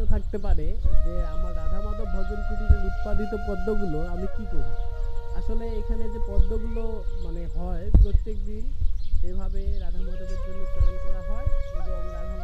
থাকতে পারে যে আমার রাধা মাধব ভজন কুটিরের উৎপাদিত পদ্মগুলো আমি কি করি। আসলে এখানে যে পদ্মগুলো মানে হয় প্রত্যেক দিন এভাবে রাধা মাধবের জন্য চয়ন করা হয় এবং রাধা